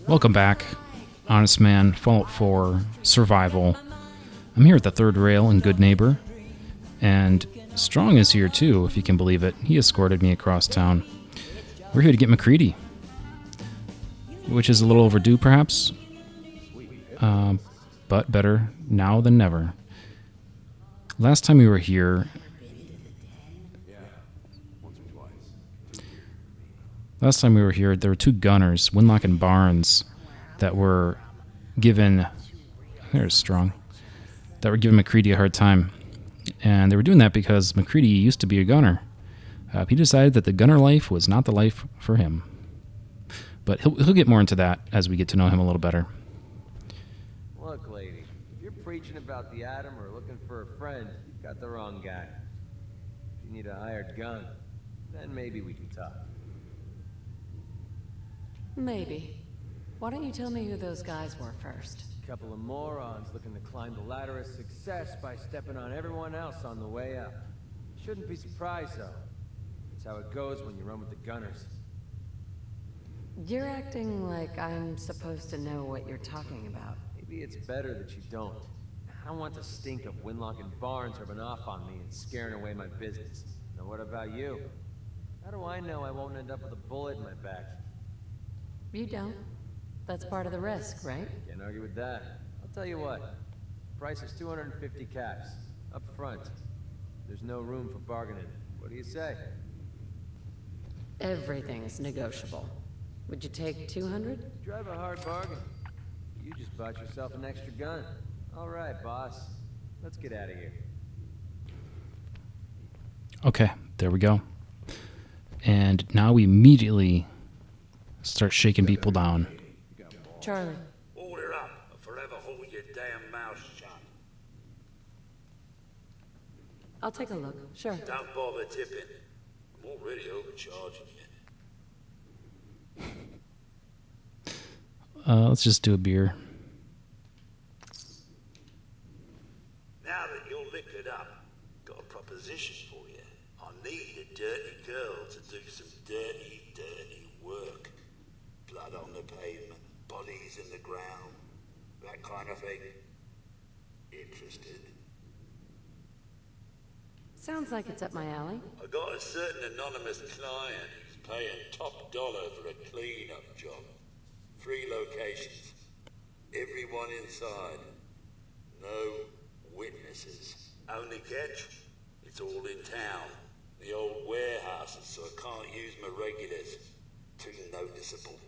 Welcome back. Honestman, Fallout 4, Survival. I'm here at the third rail in Goodneighbor, and Strong is here too, if you can believe it. He escorted me across town. We're here to get MacCready, which is a little overdue perhaps, but better now than never. Last time we were here, there were two gunners, Winlock and Barnes, that were given... There's Strong. That were giving MacCready a hard time. And they were doing that because MacCready used to be a gunner. He decided that the gunner life was not the life for him. But he'll get more into that as we get to know him a little better. Look, lady, if you're preaching about the atom or looking for a friend, you've got the wrong guy. If you need a hired gun, then maybe we can talk. Maybe. Why don't you tell me who those guys were first? Couple of morons looking to climb the ladder of success by stepping on everyone else on the way up. Shouldn't be surprised, though. That's how it goes when you run with the gunners. You're acting like I'm supposed to know what you're talking about. Maybe it's better that you don't. I don't want the stink of Winlock and Barnes rubbing off on me and scaring away my business. Now what about you? How do I know I won't end up with a bullet in my back? You don't. That's part of the risk, right? Can't argue with that. I'll tell you what. Price is 250 caps. Up front. There's no room for bargaining. What do you say? Everything's negotiable. Would you take 200? You drive a hard bargain. You just bought yourself an extra gun. All right, boss. Let's get out of here. Okay, there we go. And now we immediately start shaking people down. Charlie. Order up, or forever hold your damn mouth shut. I'll take a look, sure. Don't bother tipping. I'm already overcharging you. Let's just do a beer. Now that you're liquored up, got a proposition for you. I need a dirty girl to do some dirty, dirty work. Blood on the pavement, bodies in the ground, that kind of thing. Interested? Sounds like it's up my alley. I got a certain anonymous client who's paying top dollar for a clean-up job. 3 locations. Everyone inside. No witnesses. Only catch? It's all in town. The old warehouses, so I can't use my regulars. Too noticeable.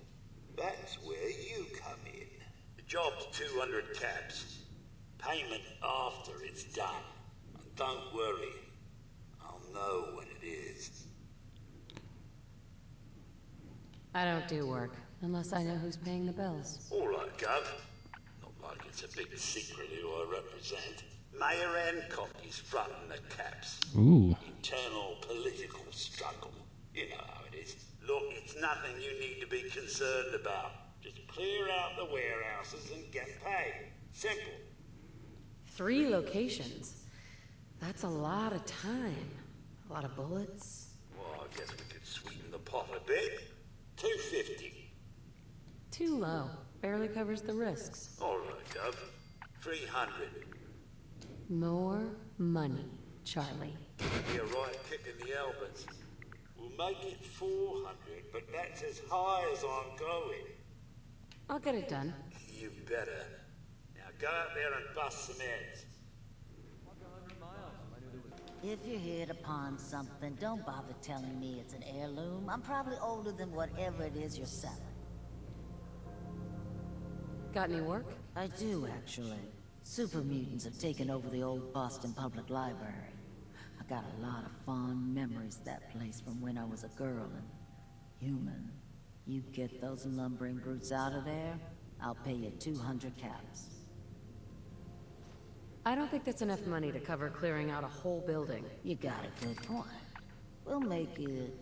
That's where you come in. The job's 200 caps. Payment after it's done. And don't worry. I'll know when it is. I don't do work, unless I know who's paying the bills. All right, Gov. Not like it's a big secret who I represent. Mayor Hancock is fronting the caps. Ooh. Internal political struggle. You know how it is. Look, it's nothing you need to be concerned about. Just clear out the warehouses and get paid. Simple. 3 locations? That's a lot of time. A lot of bullets. Well, I guess we could sweeten the pot a bit. 250. Too low. Barely covers the risks. All right, Gov. 300. More money, Charlie. Be a right kick in the elbows. We'll make it 400, but that's as high as I'm going. I'll get it done. You better. Now go out there and bust some heads. If you hit upon something, don't bother telling me it's an heirloom. I'm probably older than whatever it is you're selling. Got any work? I do, actually. Super mutants have taken over the old Boston Public Library. I got a lot of fond memories of that place from when I was a girl and human. You get those lumbering brutes out of there, I'll pay you 200 caps. I don't think that's enough money to cover clearing out a whole building. You got a good point. We'll make it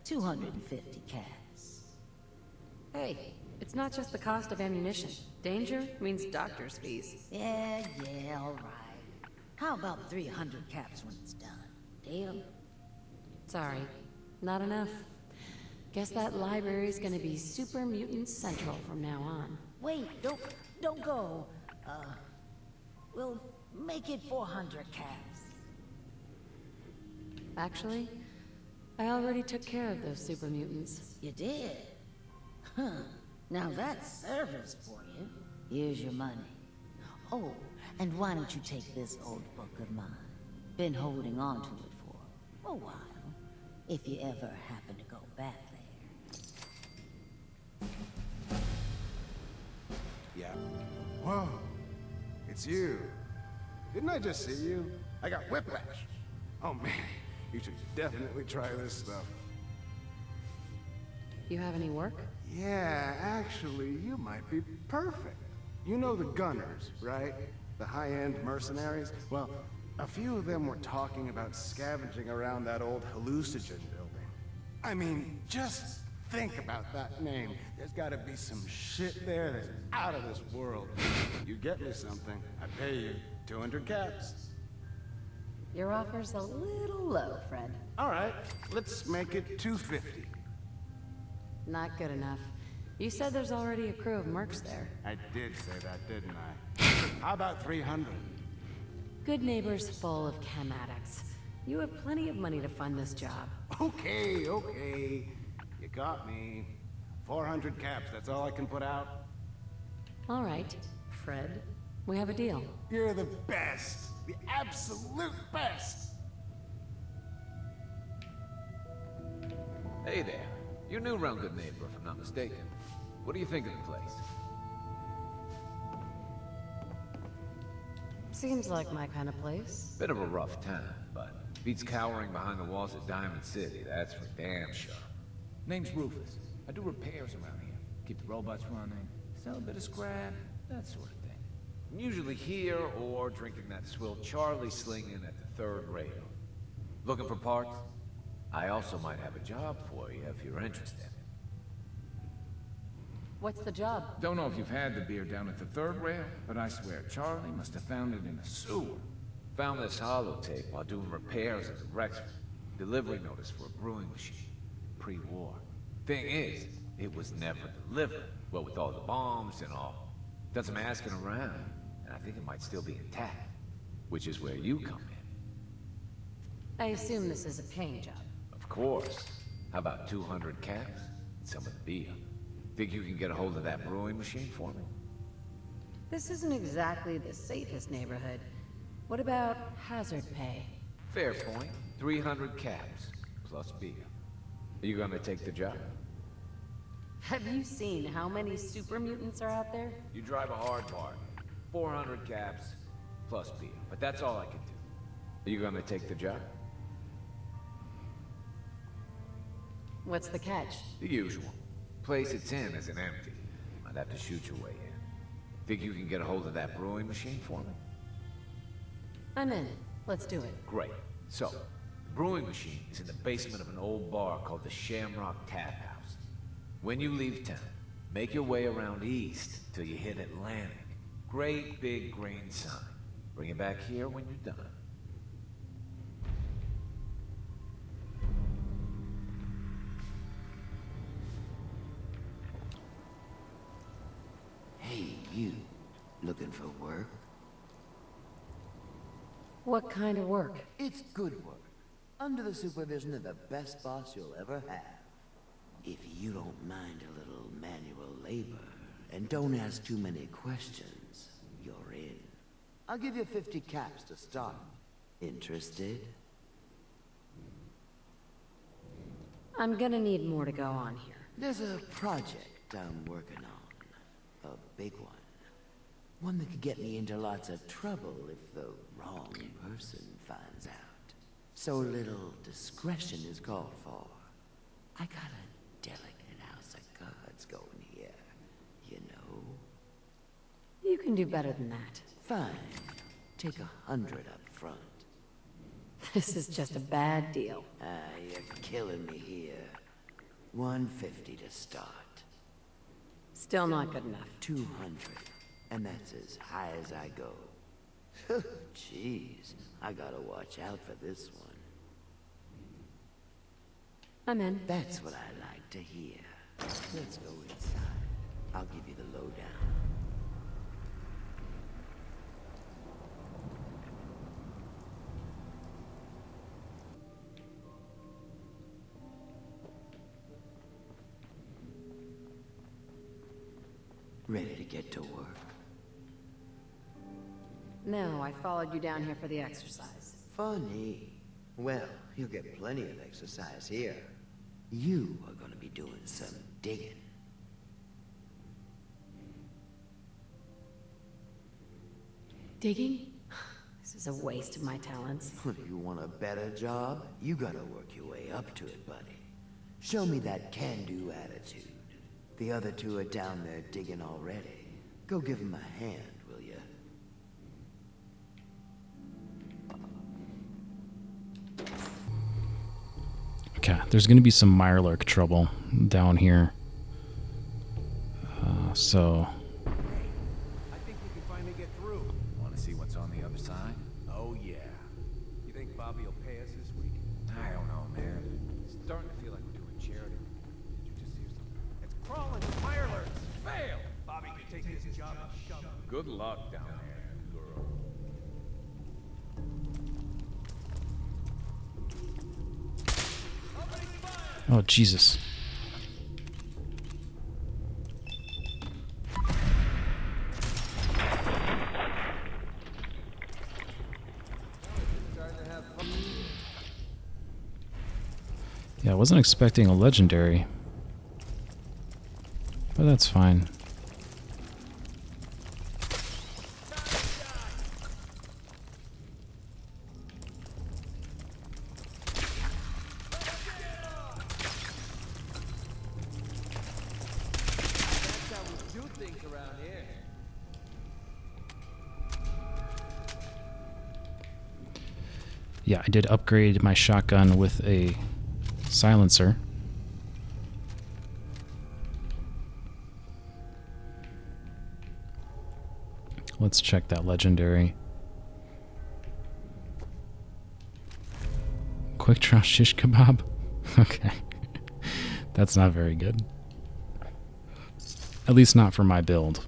250 caps. Hey, it's not just the cost of ammunition. Danger means doctor's fees. Yeah, all right. How about 300 caps when it's done? Deal? Sorry, not enough. Guess that library's gonna be Super Mutant Central from now on. Wait, don't go. We'll make it 400 caps. Actually, I already took care of those super mutants. You did? Huh. Now that's service for you. Here's your money. Oh, and why don't you take this old book of mine? Been holding on to it for a while. If you ever happen to go back there. Yeah. Whoa. It's you. Didn't I just see you? I got whiplash. Oh man, you should definitely try this stuff. You have any work? Yeah, actually, you might be perfect. You know the Gunners, right? The high-end mercenaries? Well, a few of them were talking about scavenging around that old hallucinogen building. I mean, just think about that name. There's gotta be some shit there that's out of this world. You get me something, I pay you 200 caps. Your offer's a little low, Fred. All right, let's make it 250. Not good enough. You said there's already a crew of mercs there. I did say that, didn't I? How about 300? Goodneighbor's full of chem addicts. You have plenty of money to fund this job. Okay, okay. You got me. 400 caps, that's all I can put out. All right, Fred. We have a deal. You're the best. The absolute best. Hey there. You're new around Goodneighbor, if I'm not mistaken. What do you think of the place? Seems like my kind of place. Bit of a rough time, but beats cowering behind the walls of Diamond City, that's for damn sure. Name's Rufus. I do repairs around here. Keep the robots running, sell a bit of scrap, that sort of thing. I'm usually here or drinking that swill Charlie slinging at the third rail. Looking for parts? I also might have a job for you if you're interested. What's the job? Don't know if you've had the beer down at the third rail, but I swear Charlie must have found it in a sewer. Found this holotape while doing repairs at the Rexford. Delivery notice for a brewing machine. Pre-war. Thing is, it was never delivered. Well, with all the bombs and all. Done some asking around, and I think it might still be intact. Which is where you come in. I assume this is a paying job. Of course. How about 200 caps? And some of the beer. Think you can get a hold of that brewing machine for me? This isn't exactly the safest neighborhood. What about hazard pay? Fair point. 300 caps. Plus beer. Are you gonna take the job? Have you seen how many super mutants are out there? You drive a hard part. 400 caps. Plus beer. But that's all I can do. Are you gonna take the job? What's the catch? The usual. Place it's in isn't empty. I'd have to shoot your way in. Think you can get a hold of that brewing machine for me? I'm in. Let's do it. Great. So, the brewing machine is in the basement of an old bar called the Shamrock Tap House. When you leave town, make your way around east till you hit Atlantic. Great big green sign. Bring it back here when you're done. Hey, you. Looking for work? What kind of work? It's good work. Under the supervision of the best boss you'll ever have. If you don't mind a little manual labor, and don't ask too many questions, you're in. I'll give you 50 caps to start. Interested? I'm gonna need more to go on here. There's a project I'm working on. A big one. One that could get me into lots of trouble if the wrong person finds out. So little discretion is called for. I got a delicate house of cards going here, you know. You can do better than that. Fine. Take 100 up front. This is just a bad deal. You're killing me here. 150 to start. Still not good enough. 200. And that's as high as I go. Jeez, I gotta watch out for this one. I'm in. That's what I like to hear. Let's go inside. I'll give you the lowdown. Ready to get to work? No, I followed you down here for the exercise. Funny. Well, you'll get plenty of exercise here. You are gonna be doing some digging. Digging? This is a waste of my talents. You want a better job? You gotta work your way up to it, buddy. Show me that can-do attitude. The other two are down there digging already. Go give them a hand, will ya? Okay, there's going to be some Mirelurk trouble down here. So... I think we can finally get through. Want to see what's on the other side? Oh, yeah. You think Bobby will pay us this week? I don't know, man. It's starting to feel like we're doing charity. Did you just hear something? It's crawling with Mirelurks. Fail! Bobby can take this job and shove it. Good luck down there, girl. Oh, Jesus. Yeah, I wasn't expecting a legendary. But that's fine. Yeah, I did upgrade my shotgun with a silencer. Let's check that legendary. Quick draw shish kebab? Okay. That's not very good. At least not for my build.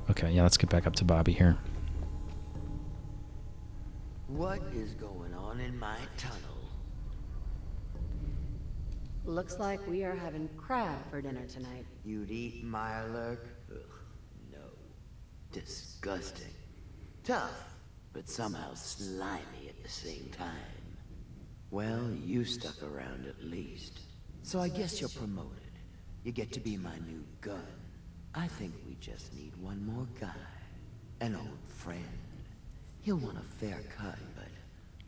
Okay, yeah, let's get back up to Bobby here. What is going on in my tunnel? Looks like we are having crab for dinner tonight. You'd eat Mirelurk? Ugh, no. Disgusting. Tough, but somehow slimy at the same time. Well, you stuck around at least. So I guess you're promoted. You get to be my new gun. I think we just need one more guy. An old friend. He'll want a fair cut, but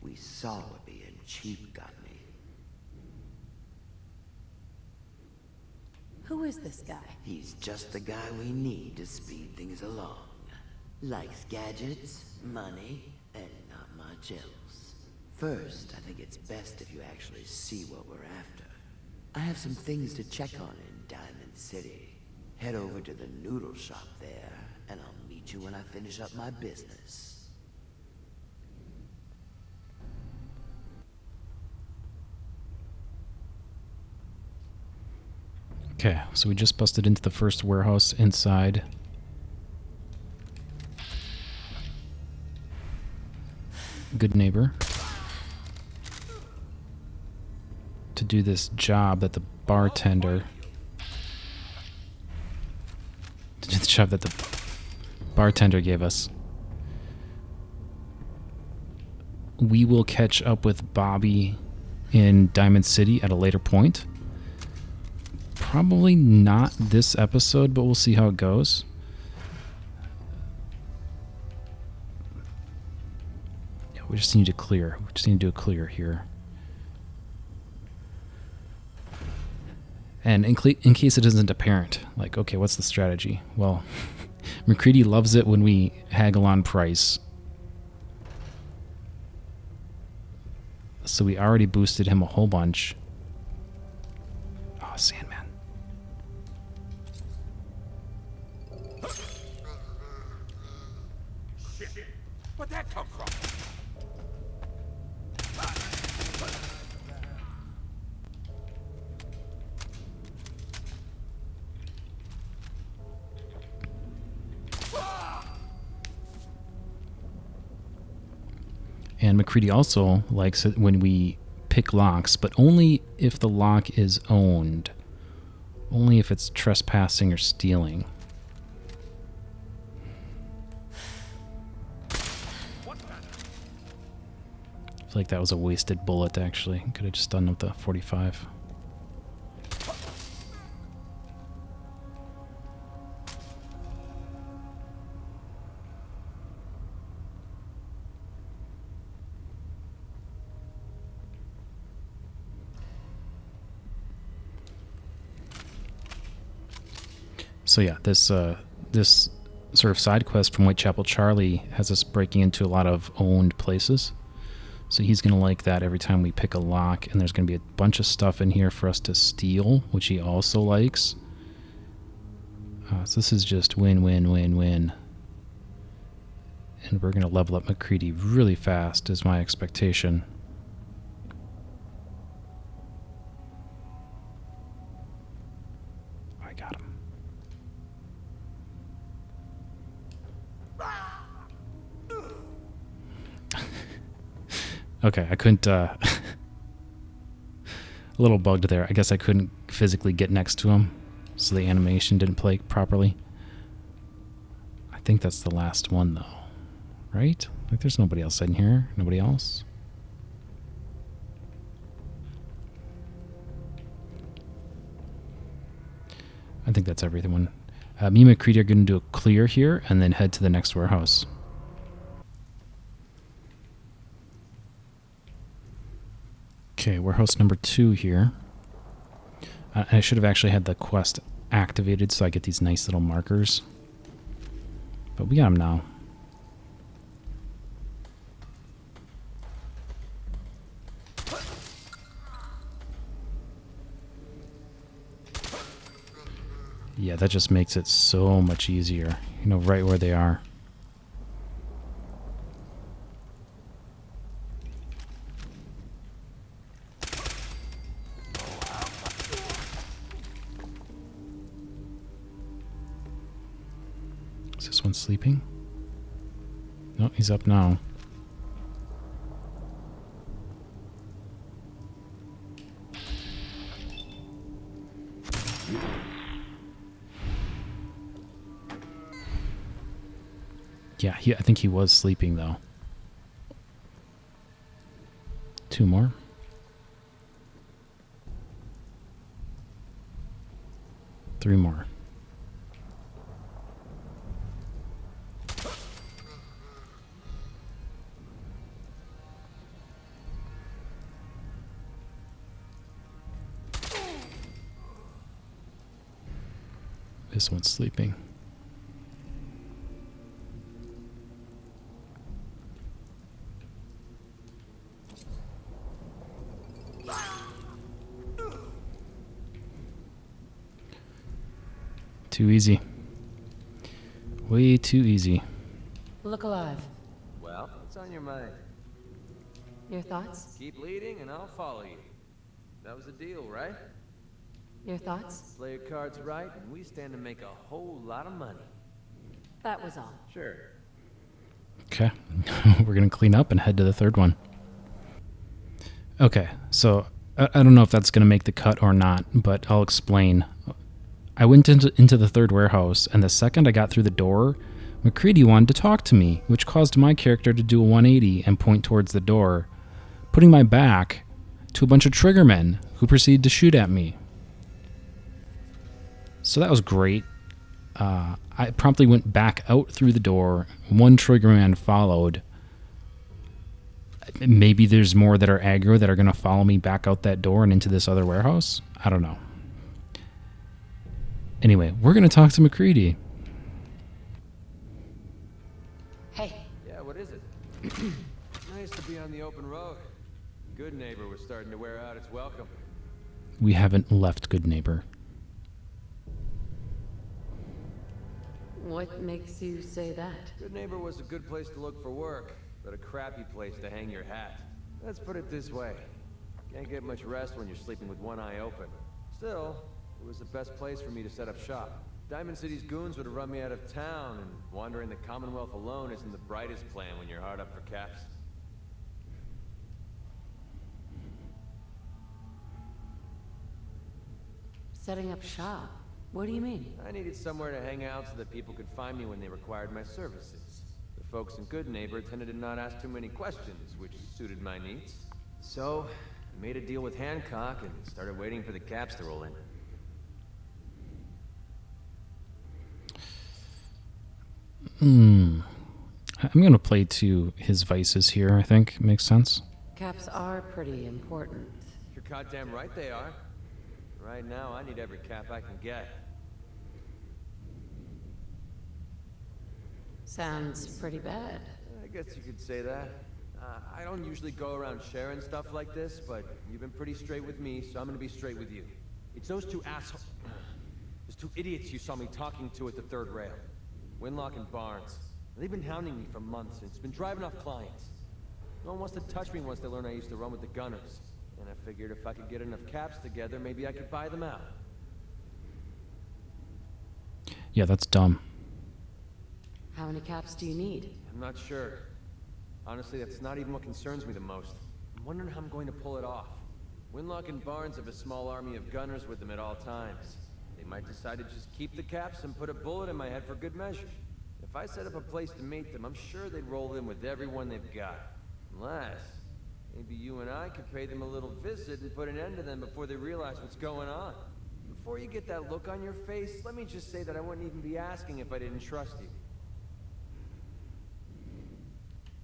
we saw what being cheap got me. Who is this guy? He's just the guy we need to speed things along. Likes gadgets, money, and not much else. First, I think it's best if you actually see what we're after. I have some things to check on in Diamond City. Head over to the noodle shop there, and I'll meet you when I finish up my business. Okay, so we just busted into the first warehouse inside. Goodneighbor. To do this job that the bartender... To do the job that the bartender gave us. We will catch up with Bobby in Diamond City at a later point. Probably not this episode, but we'll see how it goes. Yeah, we just need to clear. We just need to do a clear here. And in case it isn't apparent, like, okay, what's the strategy? Well, MacCready loves it when we haggle on price. So we already boosted him a whole bunch. Oh, Sandman. Where'd that come from? And MacCready also likes it when we pick locks, but only if the lock is owned. Only if it's trespassing or stealing. I feel like that was a wasted bullet, actually. Could have just done with the 45. So yeah, this sort of side quest from Whitechapel Charlie has us breaking into a lot of owned places. So he's going to like that every time we pick a lock, and there's going to be a bunch of stuff in here for us to steal, which he also likes. So this is just win, win, win, win. And we're going to level up MacCready really fast, is my expectation. I got him. Okay, I couldn't, a little bugged there. I guess I couldn't physically get next to him, so the animation didn't play properly. I think that's the last one, though. Right? Like, there's nobody else in here. Nobody else? I think that's everything. Me and MacCready are going to do a clear here, and then head to the next warehouse. Okay, warehouse number 2 here. I should have actually had the quest activated so I get these nice little markers. But we got them now. Yeah, that just makes it so much easier. You know, right where they are. Is this one sleeping? No, he's up now. Yeah, I think he was sleeping, though. 2 more. Three more. This one's sleeping. Too easy. Way too easy. Look alive. Well, what's on your mind? Your thoughts? Keep leading and I'll follow you. That was the deal, right? Your thoughts? Play your cards right and we stand to make a whole lot of money. That was all. Sure. Okay. We're going to clean up and head to the third one. Okay, so I don't know if that's going to make the cut or not, but I'll explain. I went into the third warehouse, and the second I got through the door, MacCready wanted to talk to me, which caused my character to do a 180 and point towards the door, putting my back to a bunch of triggermen who proceeded to shoot at me. So that was great. I promptly went back out through the door. One triggerman followed. Maybe there's more that are aggro that are going to follow me back out that door and into this other warehouse. I don't know. Anyway, we're going to talk to MacCready. Hey. Yeah, what is it? Nice to be on the open road. Goodneighbor was starting to wear out its welcome. We haven't left Goodneighbor. What makes you say that? Goodneighbor was a good place to look for work, but a crappy place to hang your hat. Let's put it this way. Can't get much rest when you're sleeping with one eye open. Still, it was the best place for me to set up shop. Diamond City's goons would have run me out of town, and wandering the Commonwealth alone isn't the brightest plan when you're hard up for caps. Setting up shop? What do you mean? I needed somewhere to hang out so that people could find me when they required my services. The folks in Goodneighbor tended to not ask too many questions, which suited my needs. So, I made a deal with Hancock and started waiting for the caps to roll in. I'm gonna play to his vices here, I think. Makes sense. Caps are pretty important. You're goddamn right they are. Right now, I need every cap I can get. Sounds pretty bad. I guess you could say that. I don't usually go around sharing stuff like this, but you've been pretty straight with me, so I'm gonna be straight with you. It's those two assholes... Those two idiots you saw me talking to at the third rail. Winlock and Barnes. They've been hounding me for months, and it's been driving off clients. No one wants to touch me once they learn I used to run with the Gunners. And I figured if I could get enough caps together, maybe I could buy them out. Yeah, that's dumb. How many caps do you need? I'm not sure. Honestly, that's not even what concerns me the most. I'm wondering how I'm going to pull it off. Winlock and Barnes have a small army of gunners with them at all times. They might decide to just keep the caps and put a bullet in my head for good measure. If I set up a place to meet them, I'm sure they'd roll in with everyone they've got. Unless, maybe you and I could pay them a little visit and put an end to them before they realize what's going on. Before you get that look on your face, let me just say that I wouldn't even be asking if I didn't trust you.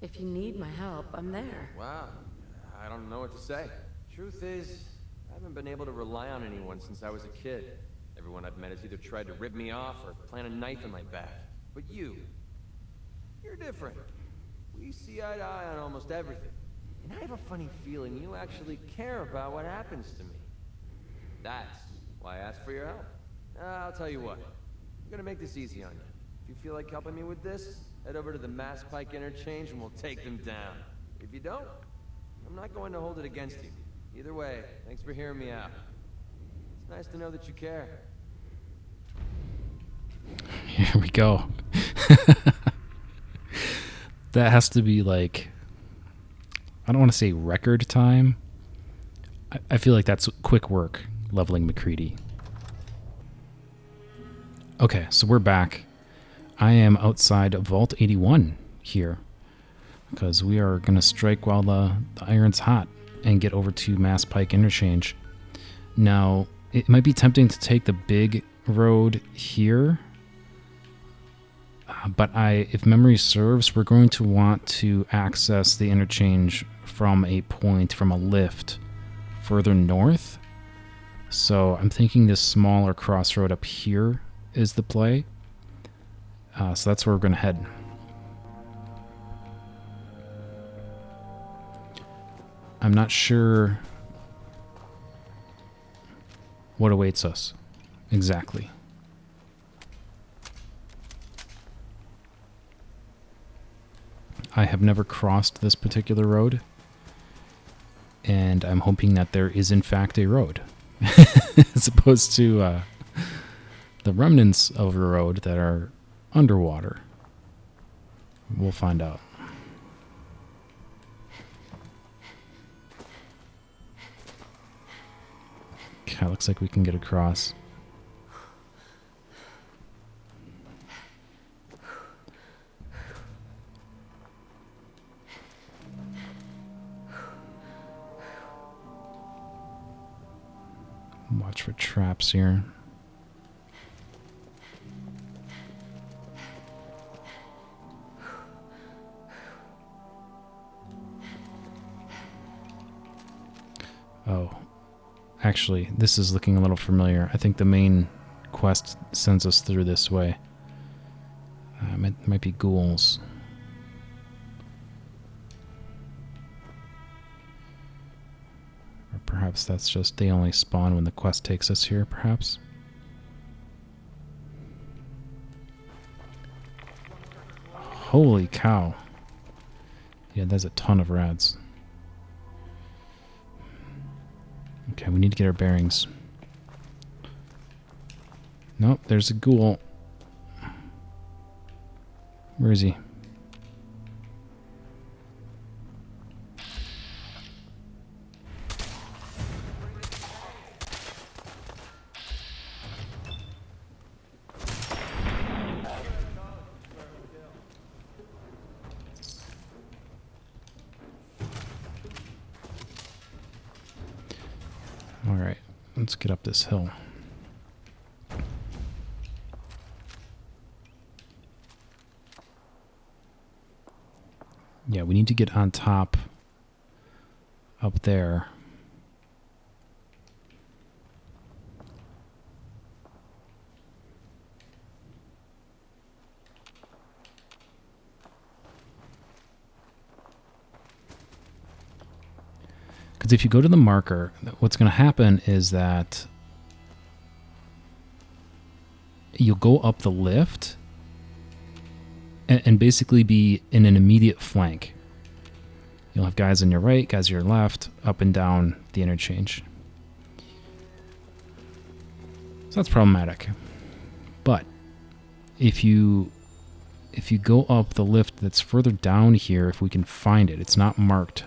If you need my help, I'm there. Wow, I don't know what to say. Truth is, I haven't been able to rely on anyone since I was a kid. Everyone I've met has either tried to rip me off or plant a knife in my back. But you're different. We see eye to eye on almost everything. And I have a funny feeling you actually care about what happens to me. That's why I asked for your help. I'll tell you what, I'm gonna make this easy on you. If you feel like helping me with this, head over to the Mass Pike interchange and we'll take them down. If you don't, I'm not going to hold it against you. Either way, thanks for hearing me out. It's nice to know that you care. Here we go. That has to be like, I don't want to say record time. I feel like that's quick work, leveling MacCready. Okay, so we're back. I am outside Vault 81 here because we are going to strike while the iron's hot and get over to Mass Pike Interchange. Now, it might be tempting to take the big road here, but if memory serves, we're going to want to access the interchange from a lift further north. So I'm thinking this smaller crossroad up here is the play. So that's where we're going to head. I'm not sure what awaits us exactly. I have never crossed this particular road, and I'm hoping that there is in fact a road, as opposed to the remnants of a road that are underwater. We'll find out. Okay, looks like we can get across. Watch for traps here. Oh, actually, this is looking a little familiar. I think the main quest sends us through this way. It might be ghouls. Or perhaps that's just they only spawn when the quest takes us here, perhaps. Holy cow. Yeah, there's a ton of rads. Okay, we need to get our bearings. Nope, there's a ghoul. Where is he? Let's get up this hill. Yeah, we need to get on top up there. Because if you go to the marker, what's going to happen is that you'll go up the lift and basically be in an immediate flank. You'll have guys on your right, guys on your left, up and down the interchange. So that's problematic. But if you go up the lift that's further down here, if we can find it, it's not marked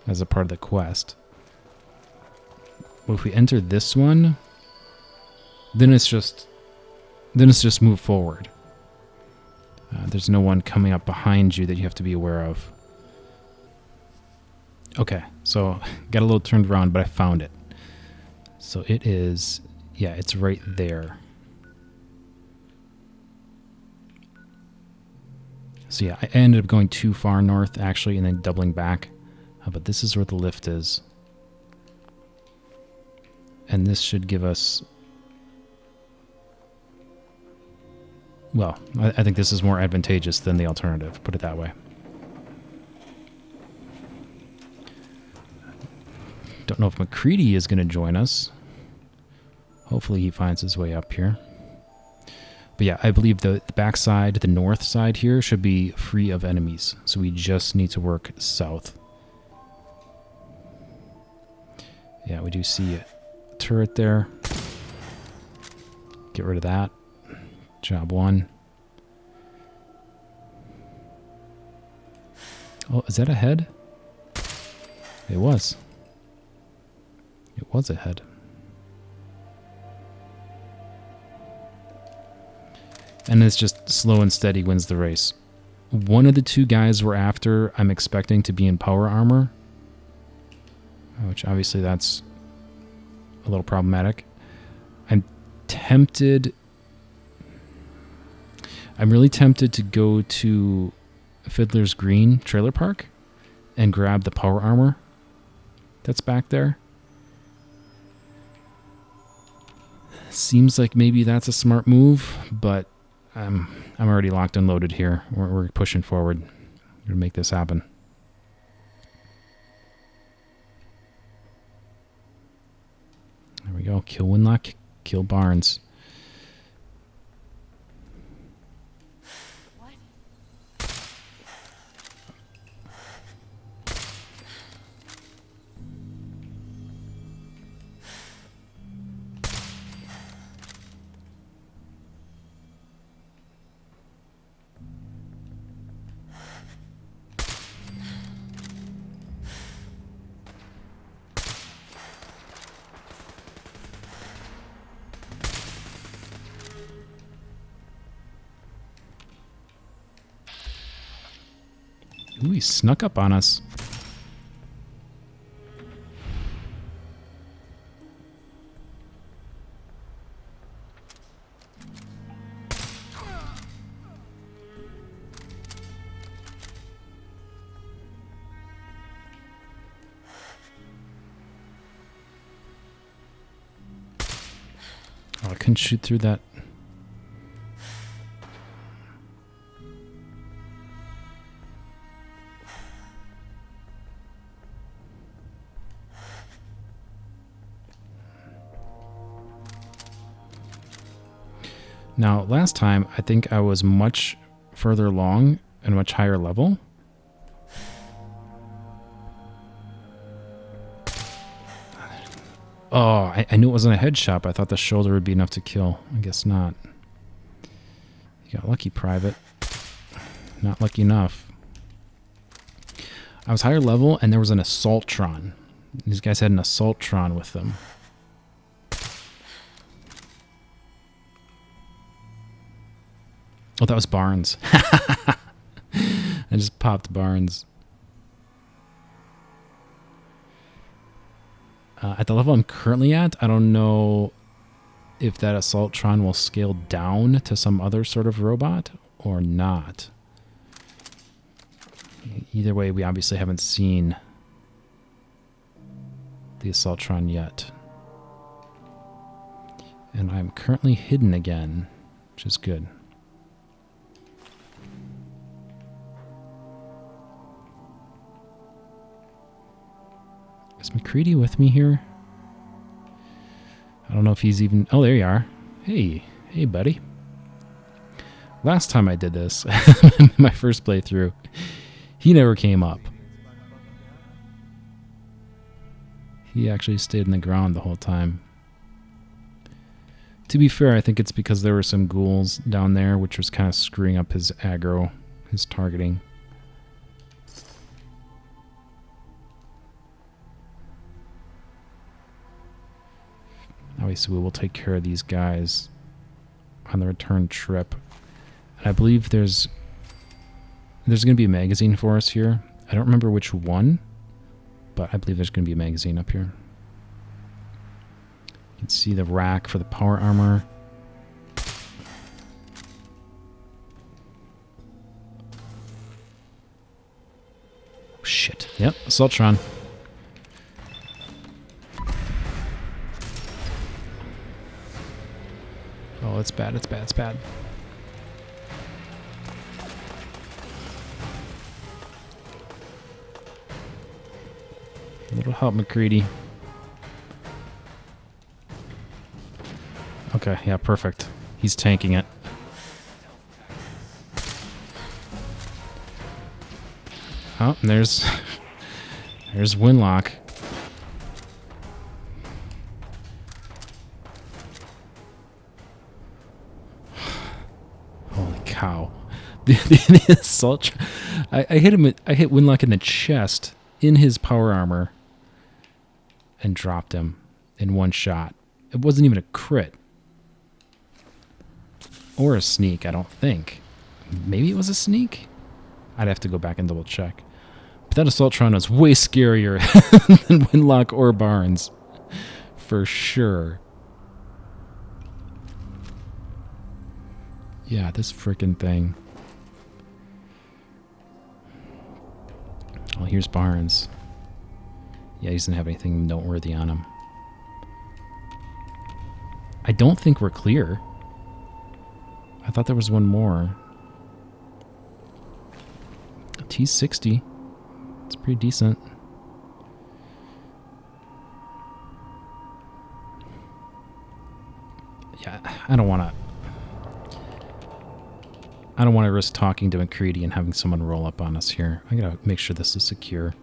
as a part of the quest. But if we enter this one, then it's just move forward. There's no one coming up behind you that you have to be aware of. Okay, so got a little turned around, but I found it. So it is, yeah, it's right there. So yeah, I ended up going too far north, actually, and then doubling back. But this is where the lift is. And this should give us... Well, I think this is more advantageous than the alternative, put it that way. Don't know if MacCready is going to join us. Hopefully he finds his way up here. But yeah, I believe the backside, the north side here, should be free of enemies. So we just need to work south. Yeah, we do see a turret there. Get rid of that. Job one. Oh, is that a head? It was. It was a head. And it's just slow and steady wins the race. One of the two guys we're after, I'm expecting to be in power armor. Which obviously that's a little problematic. I'm really tempted to go to Fiddler's Green Trailer Park and grab the power armor that's back there. Seems like maybe that's a smart move, but I'm already locked and loaded here. We're pushing forward. We're gonna make this happen. There we go. Kill Winlock, kill Barnes. Ooh, he snuck up on us. Oh, I couldn't shoot through that. Now, last time, I think I was much further along and much higher level. Oh, I knew it wasn't a headshot, but I thought the shoulder would be enough to kill. I guess not. You got lucky, Private. Not lucky enough. I was higher level, and there was an Assaultron. These guys had an Assaultron with them. Oh, that was Barnes. I just popped Barnes. At the level I'm currently at, I don't know if that Assaultron will scale down to some other sort of robot or not. Either way, we obviously haven't seen the Assaultron yet. And I'm currently hidden again, which is good. Is MacCready with me here? I don't know if he's even... Oh, there you are. Hey. Hey, buddy. Last time I did this, my first playthrough, he never came up. He actually stayed in the ground the whole time. To be fair, I think it's because there were some ghouls down there, which was kind of screwing up his aggro, his targeting. Obviously, we will take care of these guys on the return trip. And I believe there's going to be a magazine for us here. I don't remember which one, but I believe there's going to be a magazine up here. You can see the rack for the power armor. Oh, shit. Yep, Assaultron. Oh, it's bad, it's bad, it's bad. A little help, MacCready. Okay, yeah, perfect. He's tanking it. Oh, and there's Winlock. Holy cow! The assault. I hit him. I hit Winlock in the chest in his power armor, and dropped him in one shot. It wasn't even a crit. Or a sneak, I don't think. Maybe it was a sneak? I'd have to go back and double check. But that Assaultron was way scarier than Winlock or Barnes. For sure. Yeah, this frickin' thing. Well, here's Barnes. Yeah, he doesn't have anything noteworthy on him. I don't think we're clear. I thought there was one more. A T60. It's pretty decent. Yeah, I don't want to risk talking to MacCready and having someone roll up on us here. I gotta make sure this is secure.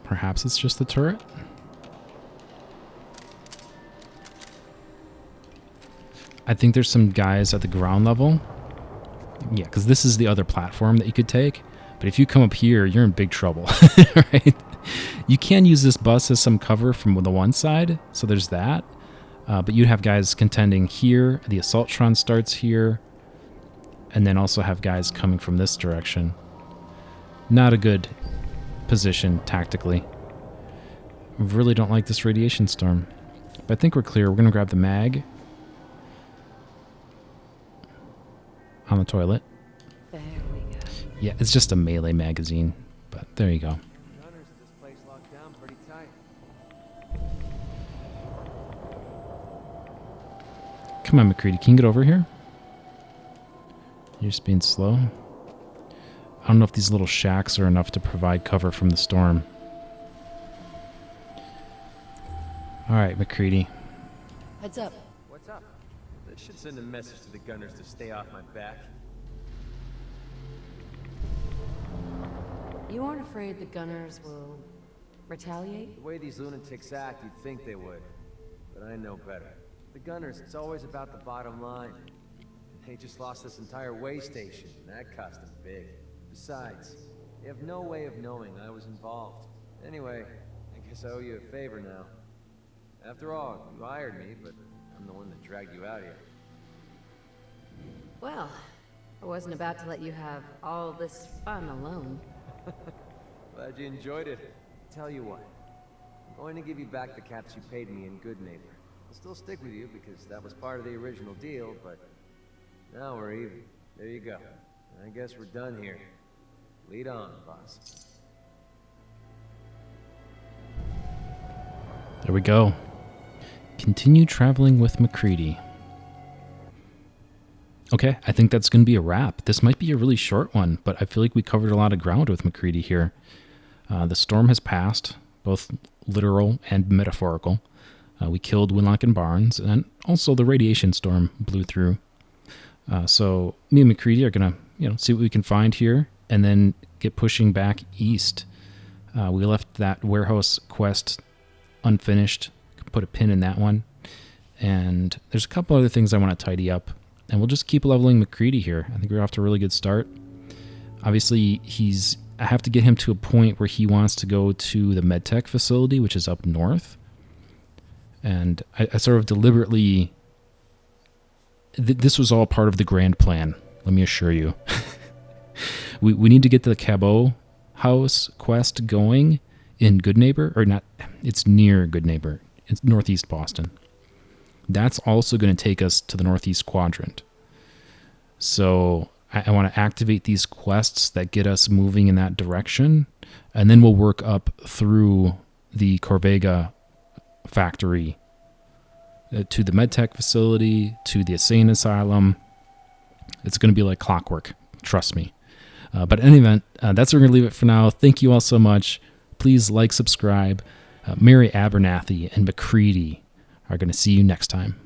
Perhaps it's just the turret? I think there's some guys at the ground level. Yeah, because this is the other platform that you could take. But if you come up here, you're in big trouble, right? You can use this bus as some cover from the one side, so there's that. But you'd have guys contending here. The Assaultron starts here. And then also have guys coming from this direction. Not a good position tactically. I really don't like this radiation storm. But I think we're clear. We're going to grab the mag. On the toilet. There we go. Yeah, it's just a melee magazine. But there you go. Gunners, this place locked down pretty tight. Come on, MacCready. Can you get over here? You're just being slow. I don't know if these little shacks are enough to provide cover from the storm. Alright, MacCready. Heads up. What's up? That should send a message to the gunners to stay off my back. You aren't afraid the gunners will retaliate? The way these lunatics act, you'd think they would. But I know better. The gunners, it's always about the bottom line. They just lost this entire way station, and that cost them big. Besides, they have no way of knowing I was involved. Anyway, I guess I owe you a favor now. After all, you hired me, but I'm the one that dragged you out here. Well, I wasn't about to let you have all this fun alone. Glad you enjoyed it. Tell you what, I'm going to give you back the caps you paid me in Goodneighbor. I'll still stick with you because that was part of the original deal, but now we're even. There you go. I guess we're done here. Lead on, boss. There we go. Continue traveling with MacCready. Okay, I think that's going to be a wrap. This might be a really short one, but I feel like we covered a lot of ground with MacCready here. The storm has passed, both literal and metaphorical. We killed Winlock and Barnes, and also the radiation storm blew through. So me and MacCready are going to, see what we can find here, and then get pushing back east. We left that warehouse quest unfinished. Put a pin in that one. And there's a couple other things I want to tidy up. And we'll just keep leveling MacCready here. I think we're off to a really good start. Obviously, I have to get him to a point where he wants to go to the MedTech facility, which is up north. And I sort of deliberately... this was all part of the grand plan, let me assure you. we need to get the Cabot House quest going in Goodneighbor, or not, it's near Goodneighbor. It's northeast Boston. That's also going to take us to the northeast quadrant. So I want to activate these quests that get us moving in that direction, and then we'll work up through the Corvega factory to the MedTech facility, to the insane asylum. It's going to be like clockwork, trust me. But in any event, that's where we're going to leave it for now. Thank you all so much. Please like, subscribe. Mary Abernathy and MacCready are going to see you next time.